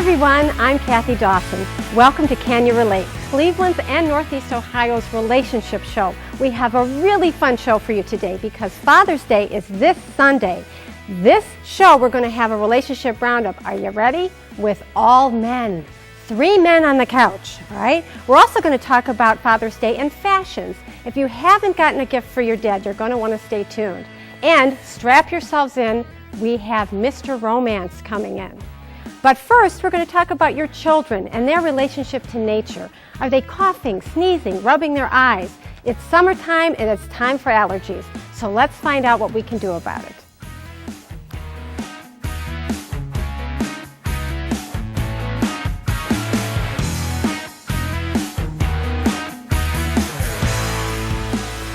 everyone, I'm Kathy Dawson. Welcome to Can You Relate, Cleveland's and Northeast Ohio's relationship show. We have a really fun show for you today because Father's Day is this Sunday. This show, we're going to have a relationship roundup. Are you ready? With all men. 3 men on the couch, all right? We're also going to talk about Father's Day and fashions. If you haven't gotten a gift for your dad, you're going to want to stay tuned. And strap yourselves in, we have Mr. Romance coming in. But first, we're going to talk about your children and their relationship to nature. Are they coughing, sneezing, rubbing their eyes? It's summertime and it's time for allergies. So let's find out what we can do about it.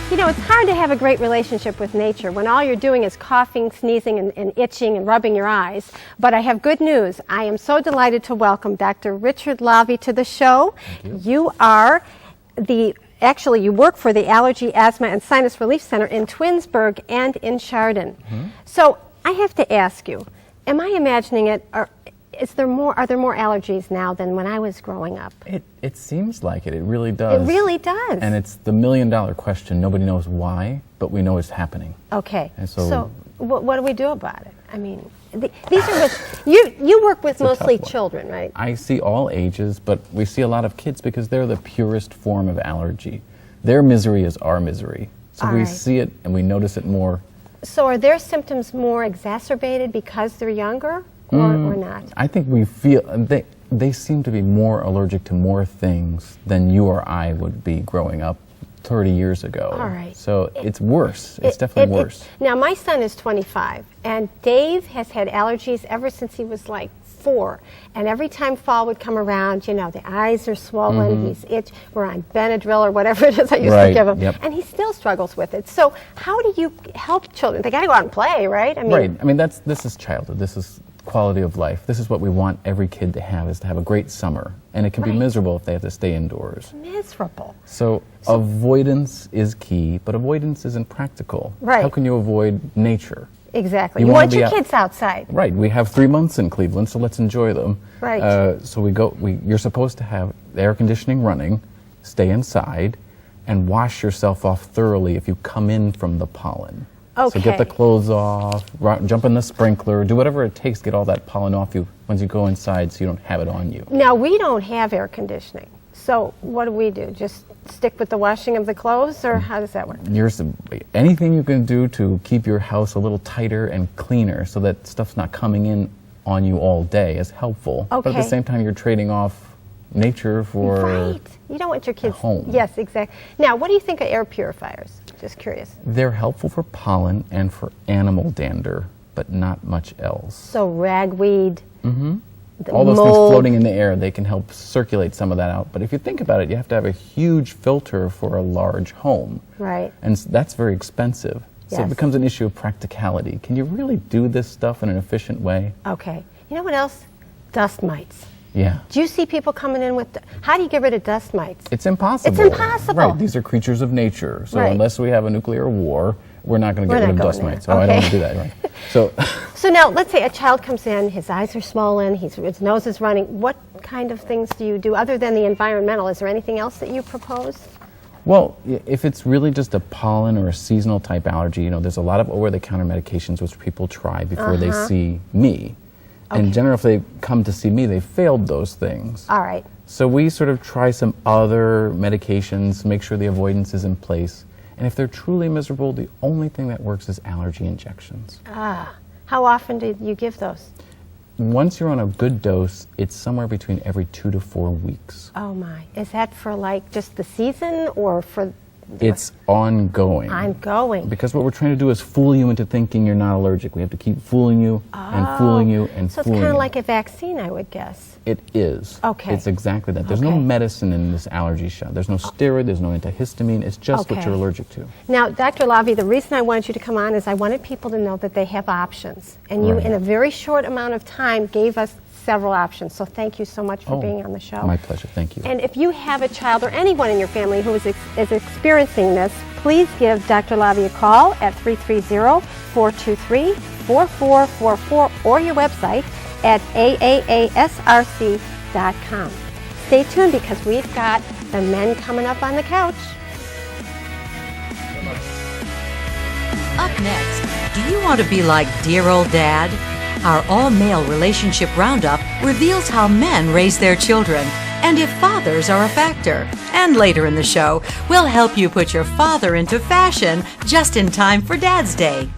You know, it's hard to have a great relationship with nature when all you're doing is coughing, sneezing, and itching and rubbing your eyes. But I have good news. I am so delighted to welcome Dr. Richard Lavie to the show. You are actually you work for the Allergy, Asthma, and Sinus Relief Center in Twinsburg and in Chardon. So I have to ask you, am I imagining it, or are there more allergies now than when I was growing up? It seems like it. It really does. It really does. And it's the million-dollar question. Nobody knows why, but we know it's happening. Okay. And so what do we do about it? I mean, these are with you work with mostly children, right? I see all ages, but we see a lot of kids because they're the purest form of allergy. Their misery is our misery. So we see it and we notice it more. So are their symptoms more exacerbated because they're younger? Or not? I think we feel they seem to be more allergic to more things than you or I would be growing up 30 years ago. All right. So it's worse. It's definitely worse. Now, my son is 25, and Dave has had allergies ever since he was like 4. And every time fall would come around, you know, the eyes are swollen, he's itch. We're on Benadryl or whatever it is I used to give him. Yep. And he still struggles with it. So how do you help children? They got to go out and play, right? Right. I mean, this is childhood. This is quality of life. This is what we want every kid to have, is to have a great summer. And it can be miserable if they have to stay indoors. Miserable. So avoidance is key, but avoidance isn't practical. Right. How can you avoid nature? Exactly. You want your kids outside. Right. We have 3 months in Cleveland, so let's enjoy them. Right. So you're supposed to have the air conditioning running, stay inside, and wash yourself off thoroughly if you come in from the pollen. Okay. So get the clothes off, jump in the sprinkler, do whatever it takes to get all that pollen off you once you go inside so you don't have it on you. Now, we don't have air conditioning. So what do? Just stick with the washing of the clothes, or how does that work? Anything you can do to keep your house a little tighter and cleaner so that stuff's not coming in on you all day is helpful. Okay. But at the same time, you're trading off nature for Right. You don't want your kids... home. Yes, exactly. Now, what do you think of air purifiers? Just curious. They're helpful for pollen and for animal dander, but not much else. So ragweed, all those mold. things floating in the air, they can help circulate some of that out. But if you think about it, you have to have a huge filter for a large home. Right. And that's very expensive. So Yes. it becomes an issue of practicality. Can you really do this stuff in an efficient way? Okay. You know what else? Dust mites. Yeah. Do you see people coming in with... How do you get rid of dust mites? It's impossible. It's impossible. Right. These are creatures of nature. So unless we have a nuclear war, we're not going to get rid of dust mites. So I don't want to do that. Right. So now, let's say a child comes in, his eyes are swollen, his nose is running. What kind of things do you do other than the environmental? Is there anything else that you propose? Well, if it's really just a pollen or a seasonal type allergy, you know, there's a lot of over-the-counter medications which people try before they see me. And generally, if they come to see me, they failed those things. All right. So we sort of try some other medications, make sure the avoidance is in place. And if they're truly miserable, the only thing that works is allergy injections. How often do you give those? Once you're on a good dose, it's somewhere between every 2 to 4 weeks. Oh my. Is that for like just the season or for... It's ongoing. Ongoing. Because what we're trying to do is fool you into thinking you're not allergic. We have to keep fooling you and fooling you and So it's fooling kind of you. like a vaccine, I would guess. It is. Okay. It's exactly that. There's no medicine in this allergy shot. There's no steroid, there's no antihistamine. It's just what you're allergic to. Now, Dr. Lavie, the reason I wanted you to come on is I wanted people to know that they have options. And you, in a very short amount of time, gave us several options. So thank you so much for being on the show. My pleasure. Thank you. And if you have a child or anyone in your family who is experiencing this, please give Dr. Lavie a call at 330-423-4444 or your website, at aaasrc.com. Stay tuned because we've got the men coming up on the couch. Up next, do you want to be like dear old dad? Our all-male relationship roundup reveals how men raise their children and if fathers are a factor. And later in the show, we'll help you put your father into fashion just in time for Dad's Day.